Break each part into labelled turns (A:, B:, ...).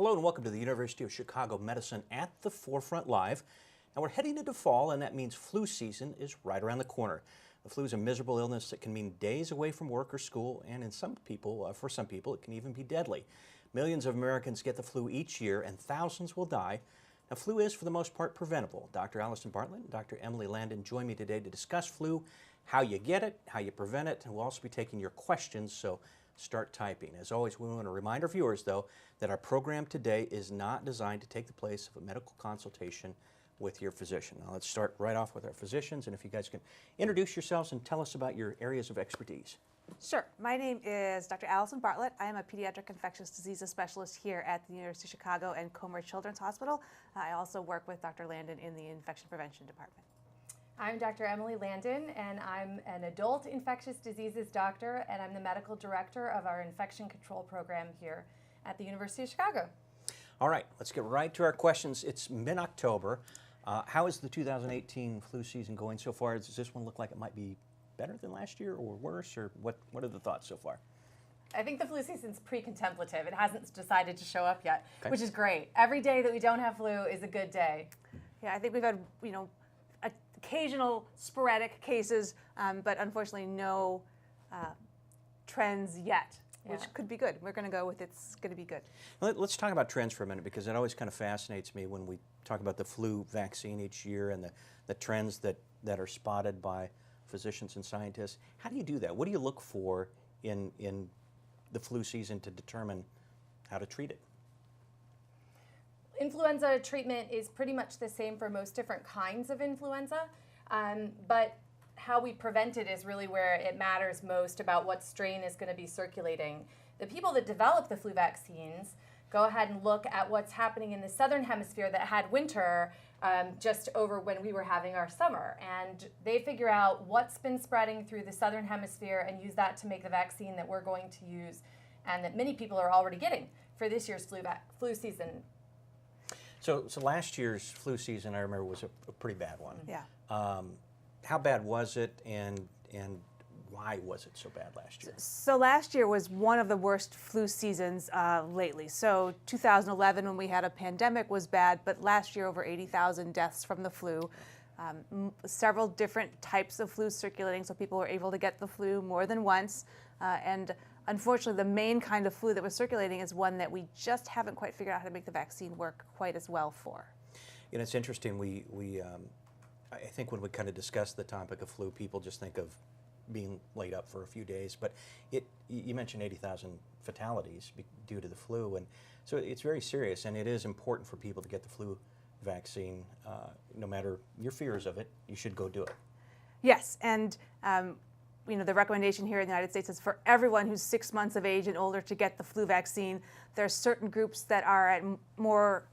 A: Hello and welcome to the University of Chicago Medicine at the Forefront Live. Now we're heading into fall, and that means flu season is right around the corner. The flu is a miserable illness that can mean days away from work or school, and for some people, it can even be deadly. Millions of Americans get the flu each year, and thousands will die. Now, flu is, for the most part, preventable. Dr. Allison Bartlett and Dr. Emily Landon join me today to discuss flu, how you get it, how you prevent it, and we'll also be taking your questions, so start typing. As always, we want to remind our viewers, though, that our program today is not designed to take the place of a medical consultation with your physician. Now, let's start right off with our physicians, and if you guys can introduce yourselves and tell us about your areas of expertise.
B: Sure. My name is Dr. Allison Bartlett. I am a pediatric infectious diseases specialist here at the University of Chicago and Comer Children's Hospital. I also work with Dr. Landon in the infection prevention department.
C: I'm Dr. Emily Landon, and I'm an adult infectious diseases doctor, and I'm the medical director of our infection control program here at the University of Chicago.
A: All right, let's get right to our questions. It's mid-October. How is the 2018 flu season going so far? Does this one look like it might be better than last year or worse, or what are the thoughts so far?
C: I think the flu season's pre-contemplative. It hasn't decided to show up yet,
A: Okay.
C: which is great. Every day that we don't have flu is a good day.
B: Yeah, I think we've had, occasional sporadic cases, but unfortunately no trends yet, which could be good. We're going to go with it's going to be good.
A: Let's talk about trends for a minute, because it always kind of fascinates me when we talk about the flu vaccine each year and the trends that are spotted by physicians and scientists. How do you do that? What do you look for in the flu season to determine how to treat it?
C: Influenza treatment is pretty much the same for most different kinds of influenza, but how we prevent it is really where it matters most about what strain is going to be circulating. The people that develop the flu vaccines go ahead and look at what's happening in the southern hemisphere that had winter just over when we were having our summer, and they figure out what's been spreading through the southern hemisphere and use that to make the vaccine that we're going to use and that many people are already getting for this year's flu season.
A: So last year's flu season, I remember, was a pretty bad one.
B: Yeah.
A: How bad was it, and why was it so bad last year?
B: So last year was one of the worst flu seasons lately. So 2011, when we had a pandemic, was bad, but last year over 80,000 deaths from the flu. Several different types of flu circulating, so people were able to get the flu more than once. And unfortunately, the main kind of flu that was circulating is one that we just haven't quite figured out how to make the vaccine work quite as well for.
A: You know, it's interesting. I think when we kind of discuss the topic of flu, people just think of being laid up for a few days. But you mentioned 80,000 fatalities due to the flu, and so it's very serious. And it is important for people to get the flu vaccine, no matter your fears of it. You should go do it.
B: Yes, and the recommendation here in the United States is for everyone who's 6 months of age and older to get the flu vaccine. There are certain groups that are at more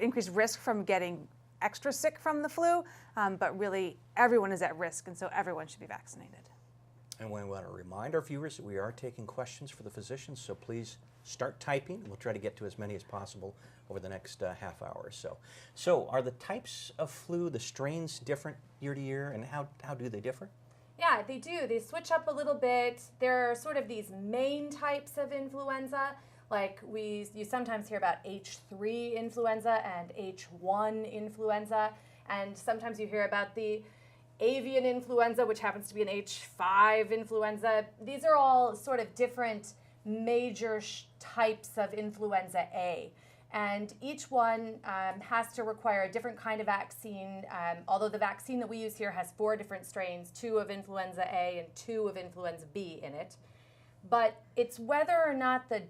B: increased risk from getting extra sick from the flu, but really everyone is at risk, and so everyone should be vaccinated.
A: And we want to remind our viewers that we are taking questions for the physicians, so please start typing. We'll try to get to as many as possible over the next half hour or so. So are the types of flu, the strains, different year to year, and how do they differ?
C: Yeah, they do. They switch up a little bit. There are sort of these main types of influenza. Like you sometimes hear about H3 influenza and H1 influenza, and sometimes you hear about the avian influenza, which happens to be an H5 influenza. These are all sort of different major types of influenza A. And each one has to require a different kind of vaccine, although the vaccine that we use here has 4 different strains, 2 of influenza A and 2 of influenza B in it. But it's whether or not the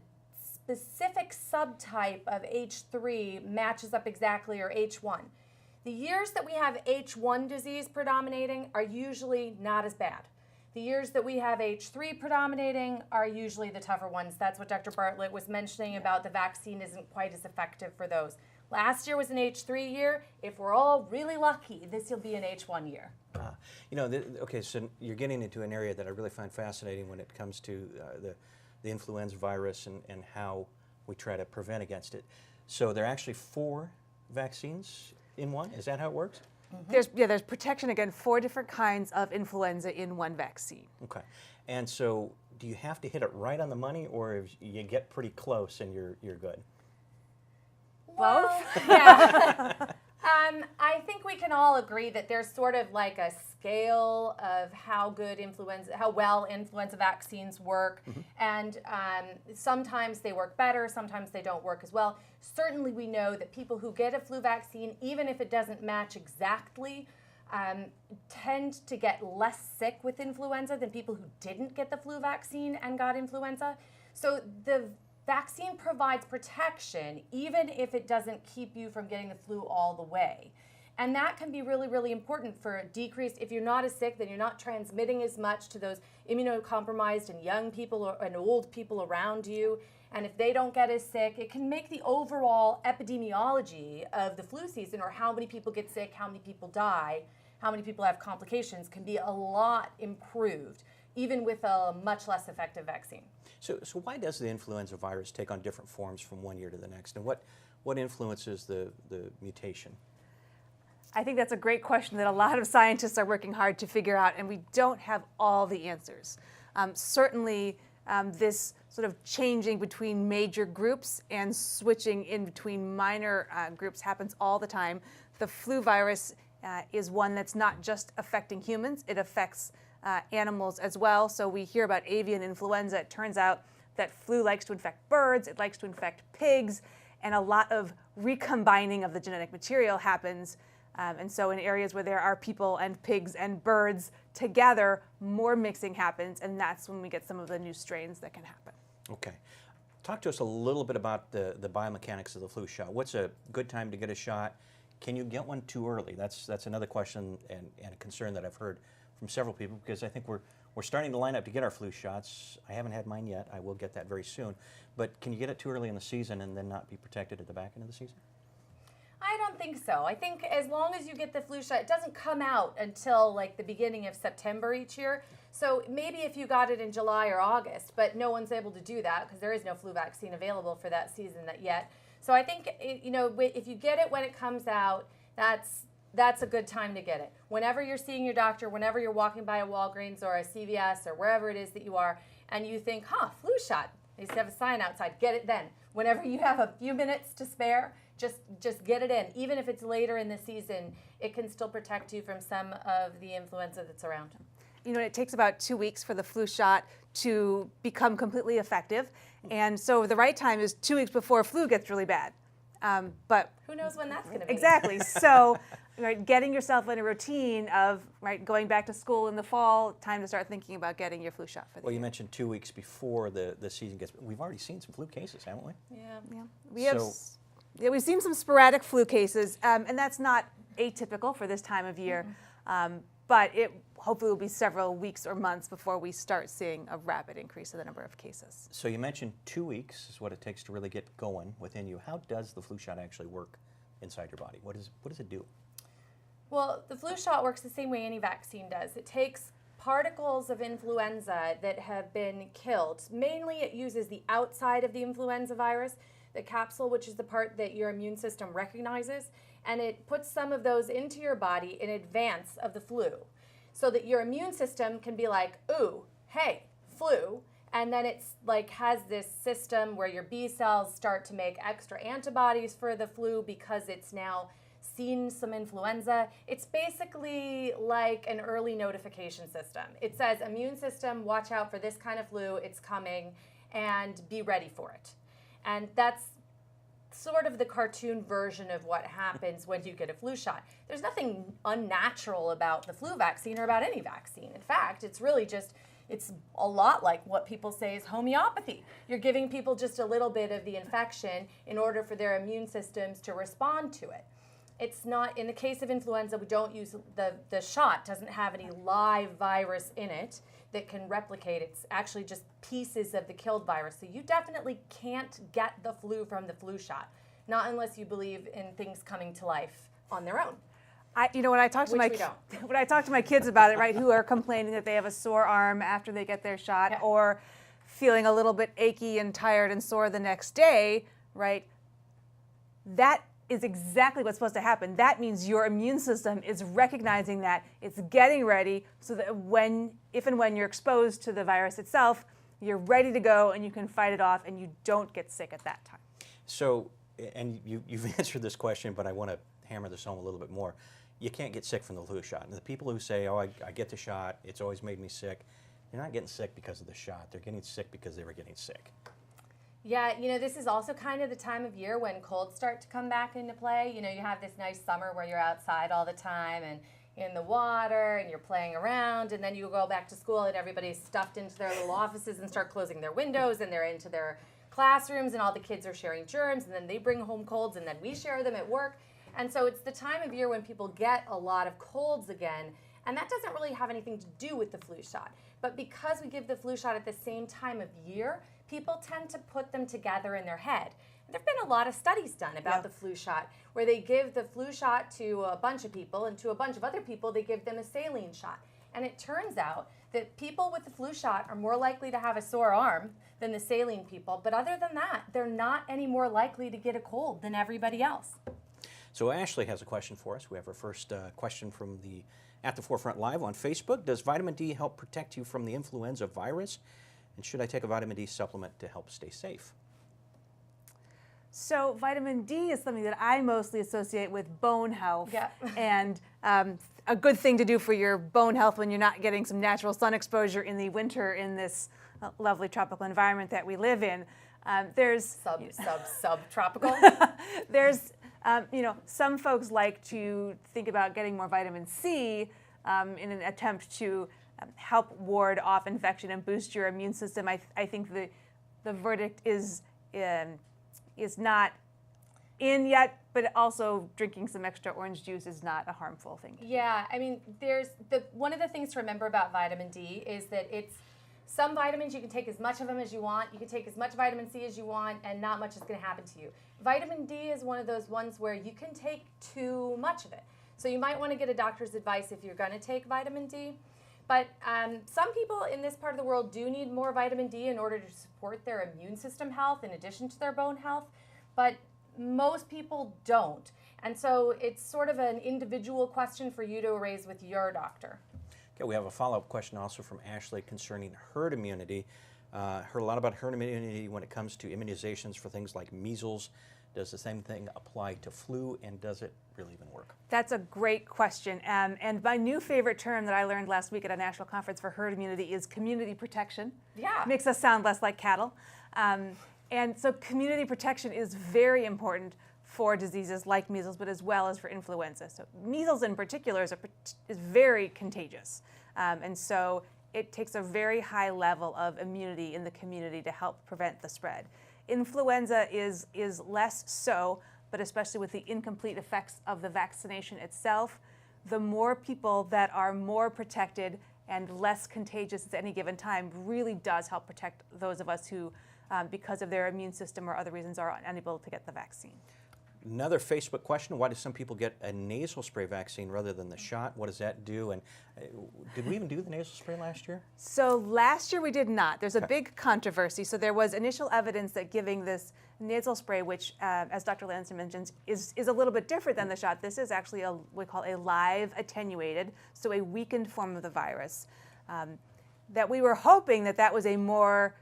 C: specific subtype of H3 matches up exactly, or H1. The years that we have H1 disease predominating are usually not as bad. The years that we have H3 predominating are usually the tougher ones. That's what Dr. Bartlett was mentioning about the vaccine isn't quite as effective for those. Last year was an H3 year. If we're all really lucky, this will be an H1 year.
A: Okay, so you're getting into an area that I really find fascinating when it comes to the influenza virus and how we try to prevent against it. So there are actually 4 vaccines in one? Is that how it works?
B: Mm-hmm. There's protection against 4 different kinds of influenza in one vaccine.
A: Okay. And so do you have to hit it right on the money, or if you get pretty close and you're good?
B: Both?
C: Yeah. I think we can all agree that there's sort of like a scale of how well influenza vaccines work. And sometimes they work better, sometimes they don't work as well. Certainly we know that people who get a flu vaccine, even if it doesn't match exactly, tend to get less sick with influenza than people who didn't get the flu vaccine and got influenza. So the vaccine provides protection even if it doesn't keep you from getting the flu all the way. And that can be really, really important for decreased, if you're not as sick, then you're not transmitting as much to those immunocompromised and young people and old people around you. And if they don't get as sick, it can make the overall epidemiology of the flu season, or how many people get sick, how many people die, how many people have complications, can be a lot improved, even with a much less effective vaccine.
A: So why does the influenza virus take on different forms from one year to the next? And what influences the mutation?
B: I think that's a great question that a lot of scientists are working hard to figure out, and we don't have all the answers. Certainly, this sort of changing between major groups and switching in between minor groups happens all the time. The flu virus is one that's not just affecting humans, it affects animals as well. So we hear about avian influenza. It turns out that flu likes to infect birds, it likes to infect pigs, and a lot of recombining of the genetic material happens. And so in areas where there are people and pigs and birds together, more mixing happens, and that's when we get some of the new strains that can happen.
A: Okay. Talk to us a little bit about the biomechanics of the flu shot. What's a good time to get a shot? Can you get one too early? That's another question and a concern that I've heard from several people, because I think we're starting to line up to get our flu shots. I haven't had mine yet. I will get that very soon. But can you get it too early in the season and then not be protected at the back end of the season?
C: I don't think so. I think as long as you get the flu shot, it doesn't come out until like the beginning of September each year. So maybe if you got it in July or August, but no one's able to do that because there is no flu vaccine available for that season yet. So I think, if you get it when it comes out, that's a good time to get it. Whenever you're seeing your doctor, whenever you're walking by a Walgreens or a CVS or wherever it is that you are, and you think, flu shot, they used to have a sign outside, get it then. Whenever you have a few minutes to spare, just get it in. Even if it's later in the season, it can still protect you from some of the influenza that's around.
B: It takes about 2 weeks for the flu shot to become completely effective. And so the right time is 2 weeks before flu gets really bad. But
C: who knows when that's going to be?
B: Exactly. So getting yourself in a routine of going back to school in the fall, time to start thinking about getting your flu shot for the year.
A: You mentioned 2 weeks before the season gets. We've already seen some flu cases, haven't we?
B: Yeah. We've seen some sporadic flu cases, and that's not atypical for this time of year. But it hopefully will be several weeks or months before we start seeing a rapid increase in the number of cases.
A: So you mentioned 2 weeks is what it takes to really get going within you. How does the flu shot actually work inside your body? What does it do?
C: Well, the flu shot works the same way any vaccine does. It takes particles of influenza that have been killed. Mainly it uses the outside of the influenza virus, the capsule, which is the part that your immune system recognizes, and it puts some of those into your body in advance of the flu, so that your immune system can be like, ooh, hey, flu, and then it's like has this system where your B cells start to make extra antibodies for the flu because it's now seen some influenza. It's basically like an early notification system. It says, immune system, watch out for this kind of flu, it's coming, and be ready for it. And that's sort of the cartoon version of what happens when you get a flu shot. There's nothing unnatural about the flu vaccine or about any vaccine. In fact, it's really just, it's a lot like what people say is homeopathy. You're giving people just a little bit of the infection in order for their immune systems to respond to it. It's not, in the case of influenza, we don't use, the shot doesn't have any live virus in it that can replicate. It's actually just pieces of the killed virus. So you definitely can't get the flu from the flu shot, not unless you believe in things coming to life on their own.
B: When I talk to my kids about it, who are complaining that they have a sore arm after they get their shot, or feeling a little bit achy and tired and sore the next day, that is exactly what's supposed to happen. That means your immune system is recognizing that, it's getting ready, so that if and when you're exposed to the virus itself, you're ready to go and you can fight it off and you don't get sick at that time.
A: So and you've answered this question, but I want to hammer this home a little bit more. You can't get sick from the flu shot. And the people who say, oh, I get the shot, it's always made me sick, they're not getting sick because of the shot. They're getting sick because they were getting sick.
C: Yeah, this is also kind of the time of year when colds start to come back into play. You have this nice summer where you're outside all the time and in the water and you're playing around, and then you go back to school and everybody's stuffed into their little offices and start closing their windows, and they're into their classrooms, and all the kids are sharing germs, and then they bring home colds, and then we share them at work. And so it's the time of year when people get a lot of colds again, and that doesn't really have anything to do with the flu shot. But because we give the flu shot at the same time of year, people tend to put them together in their head. There have been a lot of studies done about the flu shot where they give the flu shot to a bunch of people, and to a bunch of other people they give them a saline shot. And it turns out that people with the flu shot are more likely to have a sore arm than the saline people. But other than that, they're not any more likely to get a cold than everybody else.
A: So Ashley has a question for us. We have our first question from the At the Forefront Live on Facebook. Does vitamin D help protect you from the influenza virus? And should I take a vitamin D supplement to help stay safe?
B: So vitamin D is something that I mostly associate with bone health, and a good thing to do for your bone health when you're not getting some natural sun exposure in the winter in this lovely tropical environment that we live in. There's
C: subtropical.
B: There's some folks like to think about getting more vitamin C in an attempt to help ward off infection and boost your immune system. I think the verdict is not in yet, but also drinking some extra orange juice is not a harmful thing.
C: Yeah, I mean, one of the things to remember about vitamin D is that it's some vitamins you can take as much of them as you want. You can take as much vitamin C as you want, and not much is going to happen to you. Vitamin D is one of those ones where you can take too much of it. So you might want to get a doctor's advice if you're going to take vitamin D. But some people in this part of the world do need more vitamin D in order to support their immune system health in addition to their bone health. But most people don't. And so it's sort of an individual question for you to raise with your doctor.
A: Okay, we have a follow-up question also from Ashley concerning herd immunity. Heard a lot about herd immunity when it comes to immunizations for things like measles. Does the same thing apply to flu, and does it really even work?
B: That's a great question. And my new favorite term that I learned last week at a national conference for herd immunity is community protection.
C: Yeah.
B: Makes us sound less like cattle. And so community protection is very important for diseases like measles, but as well as for influenza. So measles in particular is very contagious. And so it takes a very high level of immunity in the community to help prevent the spread. Influenza is less so, but especially with the incomplete effects of the vaccination itself, the more people that are more protected and less contagious at any given time really does help protect those of us who, because of their immune system or other reasons, are unable to get the vaccine.
A: Another Facebook question, why do some people get a nasal spray vaccine rather than the shot? What does that do? And did we even do the nasal spray last year?
B: So last year we did not. There's a big controversy. So there was initial evidence that giving this nasal spray, which, as Dr. Landon mentions, is a little bit different than the shot. This is actually what we call a live attenuated, so a weakened form of the virus. That we were hoping that was a more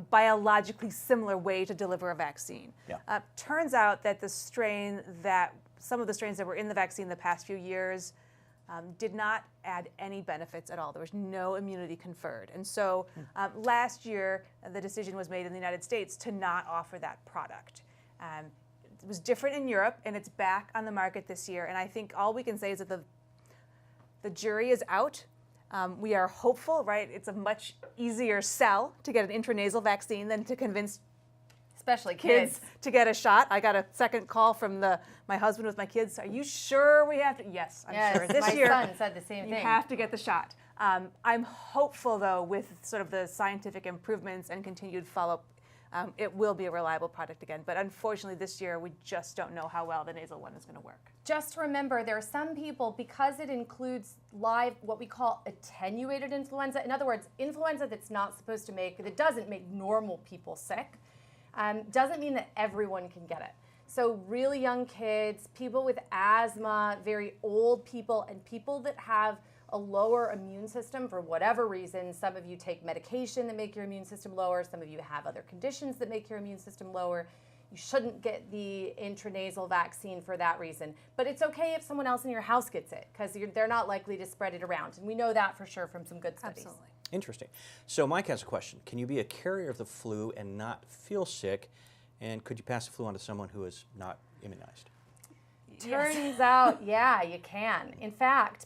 B: biologically similar way to deliver a vaccine.
A: Yeah.
B: Turns out that some of the strains that were in the vaccine the past few years did not add any benefits at all. There was no immunity conferred. And so last year, the decision was made in the United States to not offer that product. It was different in Europe, and it's back on the market this year. And I think all we can say is that the jury is out. We are hopeful, right? It's a much easier sell to get an intranasal vaccine than to convince
C: especially kids
B: to get a shot. I got a second call from my husband with my kids. Are you sure we have to? Yes, I'm sure. This year,
C: my son said the same thing.
B: You have to get the shot. I'm hopeful, though, with sort of the scientific improvements and continued follow-up, it will be a reliable product again. But unfortunately, this year, we just don't know how well the nasal one is going to work.
C: Just remember, there are some people, because it includes live, what we call attenuated influenza. In other words, influenza that doesn't make normal people sick, doesn't mean that everyone can get it. So really young kids, people with asthma, very old people, and people that have a lower immune system for whatever reason. Some of you take medication that make your immune system lower. Some of you have other conditions that make your immune system lower. You shouldn't get the intranasal vaccine for that reason. But it's okay if someone else in your house gets it, because they're not likely to spread it around. And we know that for sure from some good studies.
B: Absolutely.
A: Interesting. So Mike has a question. Can you be a carrier of the flu and not feel sick? And could you pass the flu on to someone who is not immunized?
C: Turns out, yeah, you can. In fact,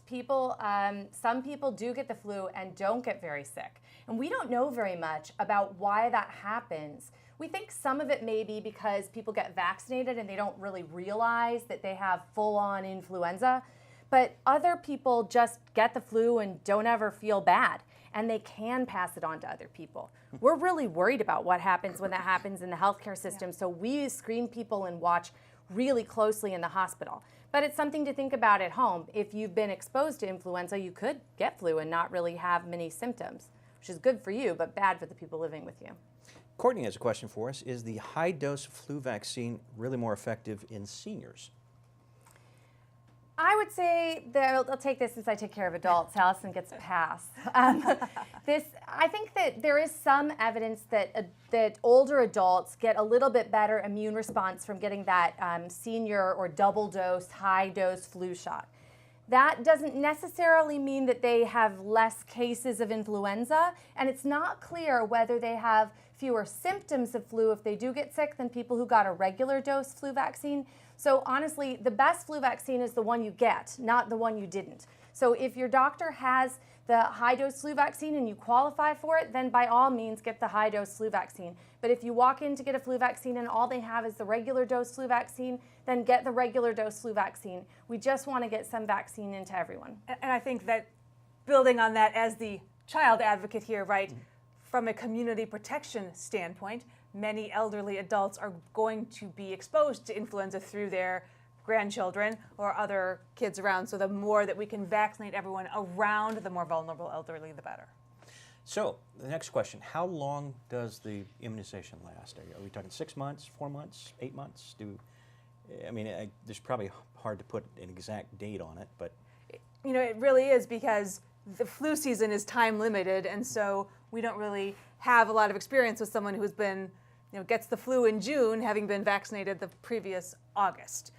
C: some people do get the flu and don't get very sick. And we don't know very much about why that happens. We think some of it may be because people get vaccinated and they don't really realize that they have full-on influenza. But other people just get the flu and don't ever feel bad, and they can pass it on to other people. We're really worried about what happens when that happens in the healthcare system, so we screen people and watch really closely in the hospital. But it's something to think about at home. If you've been exposed to influenza, you could get flu and not really have many symptoms, which is good for you, but bad for the people living with you.
A: Courtney has a question for us. Is the high-dose flu vaccine really more effective in seniors?
C: I would say that I'll take this since I take care of adults. Allison gets a pass. I think that there is some evidence that older adults get a little bit better immune response from getting that senior or double dose, high dose flu shot. That doesn't necessarily mean that they have less cases of influenza, and it's not clear whether they have fewer symptoms of flu if they do get sick than people who got a regular dose flu vaccine. So honestly, the best flu vaccine is the one you get, not the one you didn't. So if your doctor has the high-dose flu vaccine and you qualify for it, then by all means get the high-dose flu vaccine. But if you walk in to get a flu vaccine and all they have is the regular dose flu vaccine, then get the regular dose flu vaccine. We just want to get some vaccine into everyone.
B: And I think that building on that as the child advocate here, right, from a community protection standpoint, many elderly adults are going to be exposed to influenza through their grandchildren or other kids around. So the more that we can vaccinate everyone around the more vulnerable elderly, the better.
A: So the next question, how long does the immunization last? Are we talking 6 months, 4 months, 8 months? There's probably hard to put an exact date on it, but...
B: You know, it really is, because the flu season is time limited, and so we don't really have a lot of experience with someone who's been, gets the flu in June, having been vaccinated the previous August.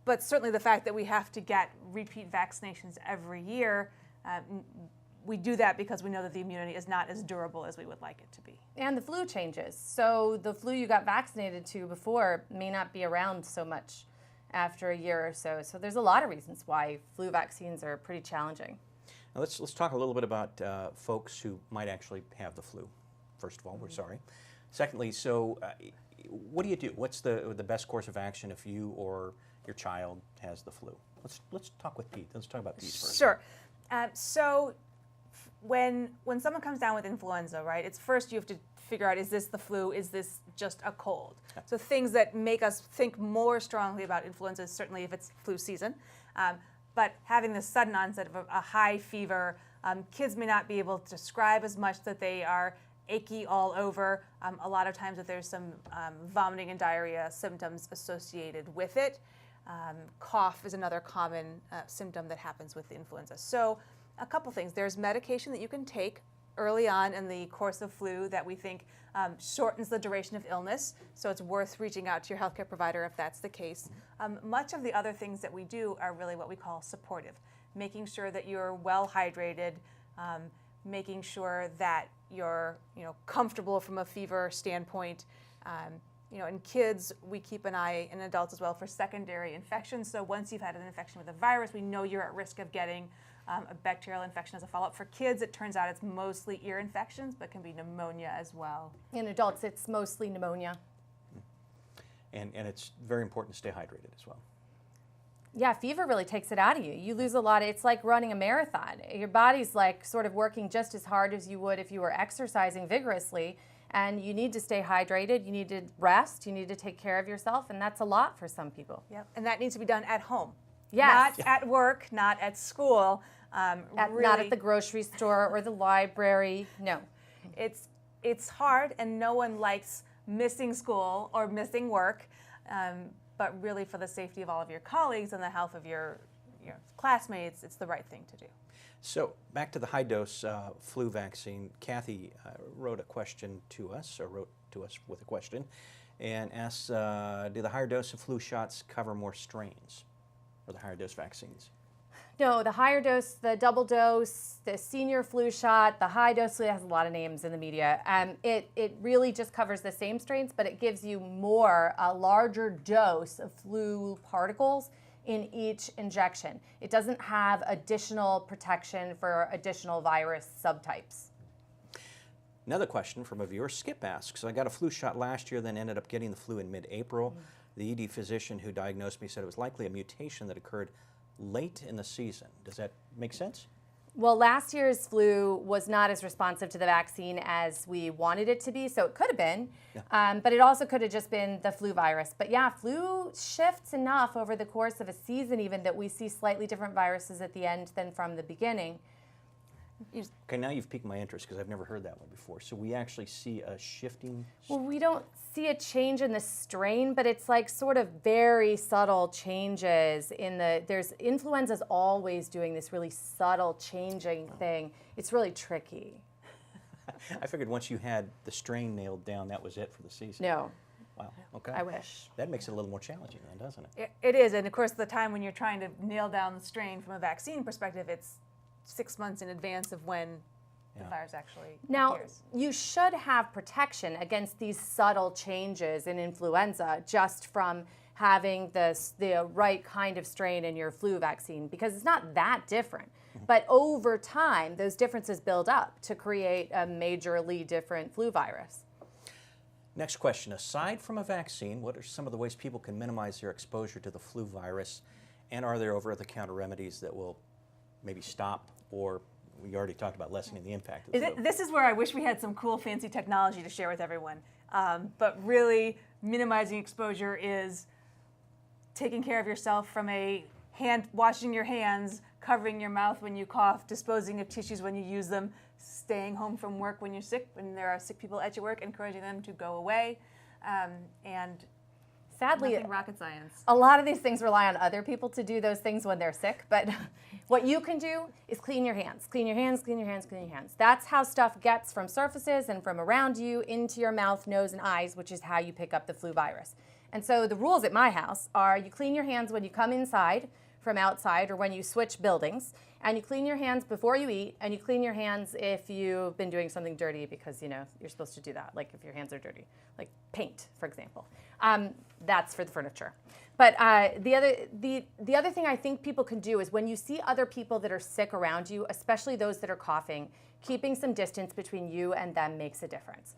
B: But certainly the fact that we have to get repeat vaccinations every year, we do that because we know that the immunity is not as durable as we would like it to be.
C: And the flu changes. So the flu you got vaccinated to before may not be around so much after a year or so. So there's a lot of reasons why flu vaccines are pretty challenging.
A: Now let's talk a little bit about folks who might actually have the flu. First of all, we're sorry. Secondly, so what do you do? What's the best course of action if you or your child has the flu? Let's talk with Pete. Let's talk about Pete first.
B: Sure. So when someone comes down with influenza, right, it's first you have to figure out, is this the flu? Is this just a cold?
A: Okay.
B: So things that make us think more strongly about influenza is certainly if it's flu season. But having the sudden onset of a high fever, kids may not be able to describe as much that they are achy all over. A lot of times that there's some vomiting and diarrhea symptoms associated with it. Cough is another common symptom that happens with the influenza. So a couple things. There's medication that you can take early on in the course of flu that we think shortens the duration of illness, so it's worth reaching out to your healthcare provider if that's the case. Much of the other things that we do are really what we call supportive, making sure that you're well hydrated, making sure that you're comfortable from a fever standpoint. In kids, we keep an eye, and adults as well, for secondary infections. So once you've had an infection with a virus, we know you're at risk of getting a bacterial infection as a follow-up. For kids, it turns out it's mostly ear infections, but can be pneumonia as well.
C: In adults, it's mostly pneumonia.
A: And it's very important to stay hydrated as well.
C: Yeah, fever really takes it out of you. You lose a lot. It's like running a marathon. Your body's like sort of working just as hard as you would if you were exercising vigorously. And you need to stay hydrated, you need to rest, you need to take care of yourself, and that's a lot for some people.
B: Yep. And that needs to be done at home.
C: Yes.
B: Not at work, not at school.
C: Not at the grocery store or the library, no.
B: It's hard, and no one likes missing school or missing work, but really for the safety of all of your colleagues and the health of your classmates, it's the right thing to do.
A: So back to the high-dose flu vaccine. Kathy wrote to us with a question, and asks, do the higher dose of flu shots cover more strains, or the higher dose vaccines?
C: No, the higher dose, the double dose, the senior flu shot, the high dose, it has a lot of names in the media. It really just covers the same strains, but it gives you a larger dose of flu particles in each injection. It doesn't have additional protection for additional virus subtypes.
A: Another question from a viewer, Skip asks, I got a flu shot last year, then ended up getting the flu in mid-April. The ED physician who diagnosed me said it was likely a mutation that occurred late in the season. Does that make sense?
C: Well, last year's flu was not as responsive to the vaccine as we wanted it to be, so it could have been, but it also could have just been the flu virus. But yeah, flu shifts enough over the course of a season even that we see slightly different viruses at the end than from the beginning.
A: Okay, now you've piqued my interest because I've never heard that one before. So we actually see a shifting...
C: Well, we don't see a change in the strain, but it's like sort of very subtle changes in influenza's always doing this really subtle changing thing. It's really tricky.
A: I figured once you had the strain nailed down, that was it for the season.
C: No.
A: Wow, okay.
C: I wish.
A: That makes it a little more challenging then, doesn't it?
B: It is, and of course the time when you're trying to nail down the strain from a vaccine perspective, it's 6 months in advance of when the virus actually appears.
C: You should have protection against these subtle changes in influenza just from having the right kind of strain in your flu vaccine, because it's not that different. But over time, those differences build up to create a majorly different flu virus.
A: Next question. Aside from a vaccine, what are some of the ways people can minimize their exposure to the flu virus? And are there over-the-counter remedies that will maybe stop, or we already talked about lessening the impact of the flu?
B: This is where I wish we had some cool, fancy technology to share with everyone. But really, minimizing exposure is taking care of yourself from washing your hands, covering your mouth when you cough, disposing of tissues when you use them, staying home from work when you're sick, when there are sick people at your work, encouraging them to go away, and
C: sadly,
B: nothing rocket science.
C: A lot of these things rely on other people to do those things when they're sick, but what you can do is clean your hands. Clean your hands, clean your hands, clean your hands. That's how stuff gets from surfaces and from around you into your mouth, nose, and eyes, which is how you pick up the flu virus. And so the rules at my house are you clean your hands when you come inside from outside or when you switch buildings, and you clean your hands before you eat, and you clean your hands if you've been doing something dirty, because you're supposed to do that, like if your hands are dirty, like paint, for example. That's for the furniture. But the other thing I think people can do is when you see other people that are sick around you, especially those that are coughing, keeping some distance between you and them makes a difference.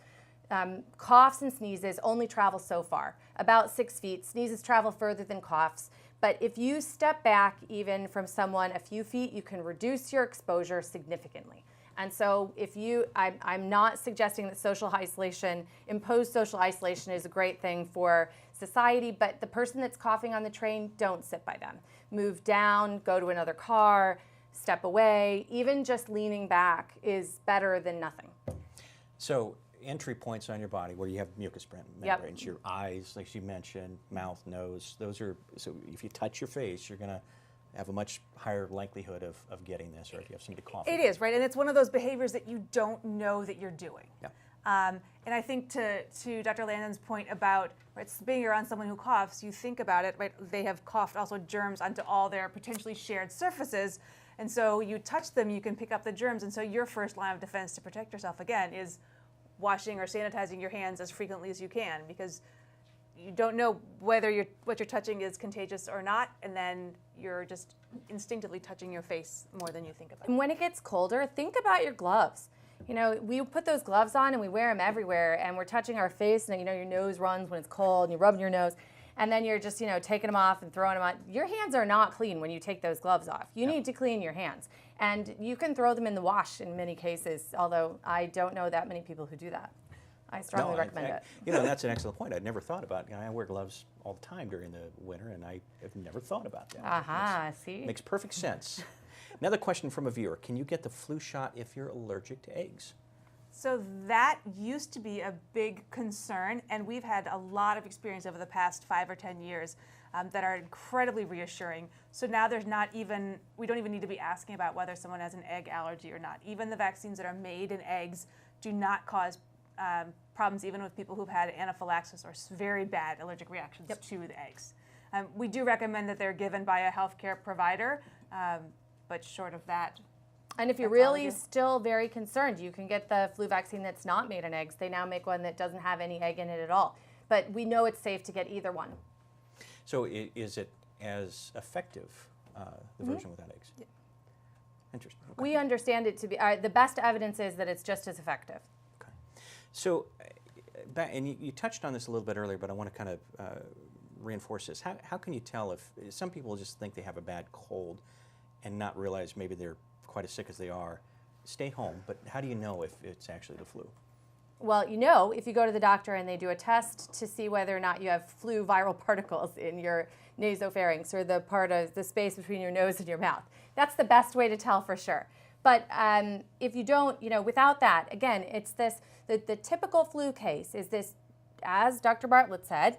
C: Coughs and sneezes only travel so far, about 6 feet. Sneezes travel further than coughs. But if you step back even from someone a few feet, you can reduce your exposure significantly. And so I'm not suggesting that imposed social isolation is a great thing for society, but the person that's coughing on the train, don't sit by them. Move down, go to another car, step away. Even just leaning back is better than nothing.
A: So entry points on your body where you have mucous membranes, your eyes, like you mentioned, mouth, nose, so if you touch your face, you're going to have a much higher likelihood of getting this, or if you have somebody coughing.
B: It is, right? And it's one of those behaviors that you don't know that you're doing.
A: Yeah.
B: And I think to Dr. Landon's point about being around someone who coughs, you think about it, right? They have coughed also germs onto all their potentially shared surfaces. And so you touch them, you can pick up the germs. And so your first line of defense to protect yourself, again, is washing or sanitizing your hands as frequently as you can, because you don't know whether what you're touching is contagious or not, and then you're just instinctively touching your face more than you think about.
C: And when it gets colder, think about your gloves. We put those gloves on and we wear them everywhere, and we're touching our face, and your nose runs when it's cold, and you're rubbing your nose, and then you're just taking them off and throwing them on. Your hands are not clean when you take those gloves off. You need to clean your hands. And you can throw them in the wash in many cases, although I don't know that many people who do that. I strongly recommend it.
A: That's an excellent point. I'd never thought about it. I wear gloves all the time during the winter, and I have never thought about that.
C: See?
A: Makes perfect sense. Another question from a viewer. Can you get the flu shot if you're allergic to eggs?
B: So that used to be a big concern, and we've had a lot of experience over the past 5 or 10 years that are incredibly reassuring. So now we don't even need to be asking about whether someone has an egg allergy or not. Even the vaccines that are made in eggs do not cause problems even with people who've had anaphylaxis or very bad allergic reactions to the eggs. We do recommend that they're given by a healthcare provider, but short of that.
C: And if you're really still very concerned, you can get the flu vaccine that's not made in eggs. They now make one that doesn't have any egg in it at all. But we know it's safe to get either one.
A: So is it as effective, the version without eggs?
B: Yeah.
A: Interesting. Okay.
C: We understand it to be, the best evidence is that it's just as effective.
A: Okay. So, and you touched on this a little bit earlier, but I want to kind of reinforce this. How can you tell if some people just think they have a bad cold and not realize maybe they're quite as sick as they are? Stay home, but how do you know if it's actually the flu?
C: Well, you know, if you go to the doctor and they do a test to see whether or not you have flu viral particles in your nasopharynx or the part of the space between your nose and your mouth. That's the best way to tell for sure. But if you don't, without that, again, it's this, the typical flu case is this, as Dr. Bartlett said,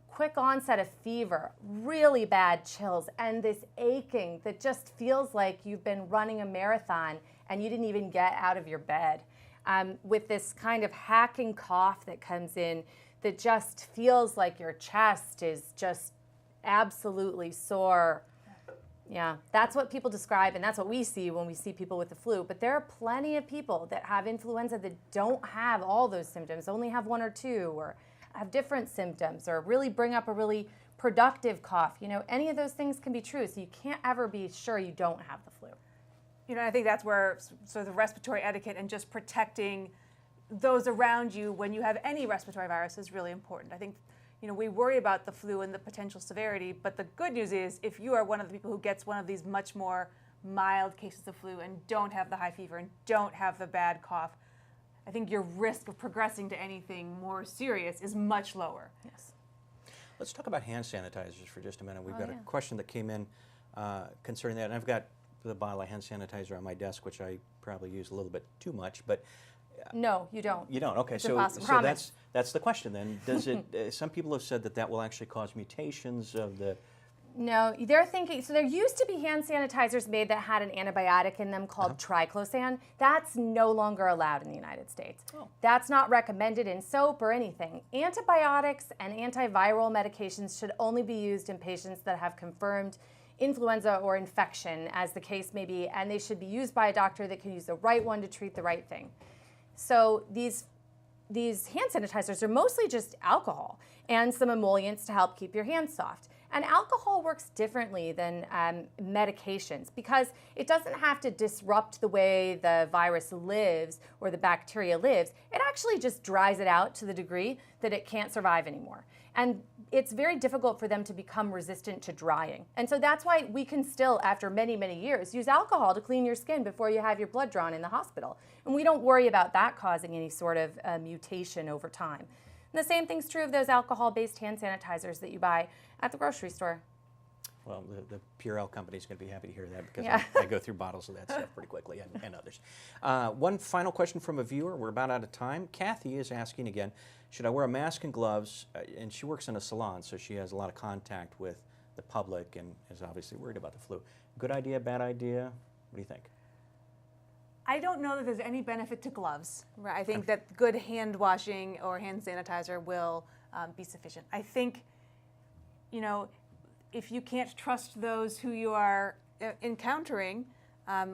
C: quick onset of fever, really bad chills, and this aching that just feels like you've been running a marathon and you didn't even get out of your bed. With this kind of hacking cough that comes in that just feels like your chest is just absolutely sore. Yeah, that's what people describe, and that's what we see when we see people with the flu. But there are plenty of people that have influenza that don't have all those symptoms, only have 1 or 2, or have different symptoms, or really bring up a really productive cough. Any of those things can be true, so you can't ever be sure you don't have the flu.
B: I think that's where sort of the respiratory etiquette and just protecting those around you when you have any respiratory virus is really important. I think, we worry about the flu and the potential severity, but the good news is if you are one of the people who gets one of these much more mild cases of flu and don't have the high fever and don't have the bad cough, I think your risk of progressing to anything more serious is much lower.
C: Yes.
A: Let's talk about hand sanitizers for just a minute. We've got
C: yeah.
A: a question that came in concerning that, and I've got the bottle of hand sanitizer on my desk, which I probably use a little bit too much, but
C: no, you don't.
A: You don't. Okay,
C: it's
A: so
C: impossible.
A: that's the question then. Does it? Some people have said that will actually cause mutations of the.
C: No, they're thinking, so there used to be hand sanitizers made that had an antibiotic in them called triclosan. That's no longer allowed in the United States.
A: Oh.
C: That's not recommended in soap or anything. Antibiotics and antiviral medications should only be used in patients that have confirmed influenza or infection, as the case may be, and they should be used by a doctor that can use the right one to treat the right thing. So these hand sanitizers are mostly just alcohol and some emollients to help keep your hands soft. And alcohol works differently than medications because it doesn't have to disrupt the way the virus lives or the bacteria lives. It actually just dries it out to the degree that it can't survive anymore. And it's very difficult for them to become resistant to drying. And so that's why we can still, after many, many years, use alcohol to clean your skin before you have your blood drawn in the hospital. And we don't worry about that causing any sort of mutation over time. And the same thing's true of those alcohol-based hand sanitizers that you buy at the grocery store.
A: Well, the Purell company is going to be happy to hear that because
C: Yeah.
A: I go through bottles of that stuff pretty quickly and others. One final question from a viewer. We're about out of time. Kathy is asking again, should I wear a mask and gloves? And she works in a salon, so she has a lot of contact with the public and is obviously worried about the flu. Good idea, bad idea? What do you think?
B: I don't know that there's any benefit to gloves. Right? I think that good hand washing or hand sanitizer will be sufficient. I think, if you can't trust those who you are encountering,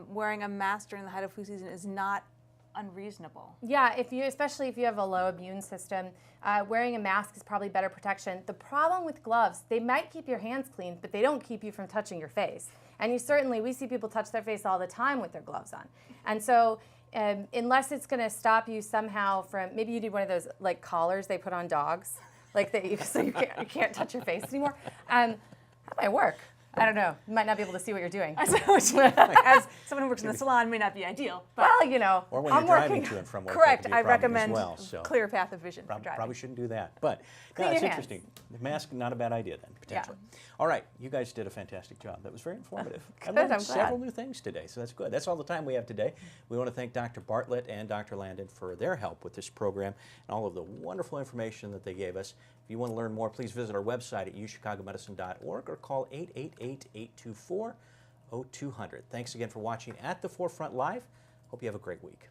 B: wearing a mask during the height of flu season is not unreasonable.
C: Yeah, especially if you have a low immune system, wearing a mask is probably better protection. The problem with gloves, they might keep your hands clean, but they don't keep you from touching your face. And we see people touch their face all the time with their gloves on. And so unless it's going to stop you somehow from, maybe you need one of those like collars they put on dogs, so you can't touch your face anymore. That might work. I don't know. You might not be able to see what you're doing.
B: As someone who works in the salon, may not be ideal. But
C: Well, you know,
A: Or when
C: I'm
A: you're driving
C: working.
A: to and from work, that
B: correct.
A: could be a
B: I
A: problem
B: recommend
A: as well. So
B: clear path of vision for driving.
A: probably shouldn't do that. But
C: Clean
A: no, it's
C: your hands.
A: interesting. The mask, not a bad idea then, potentially. All right, you guys did a fantastic job. That was very informative. I
C: Good,
A: learned
C: I'm glad.
A: several new things today, so that's good. That's all the time we have today. We want to thank Dr. Bartlett and Dr. Landon for their help with this program and all of the wonderful information that they gave us. If you want to learn more, please visit our website at UChicagoMedicine.org or call 888-824-0200. Thanks again for watching At the Forefront Live. Hope you have a great week.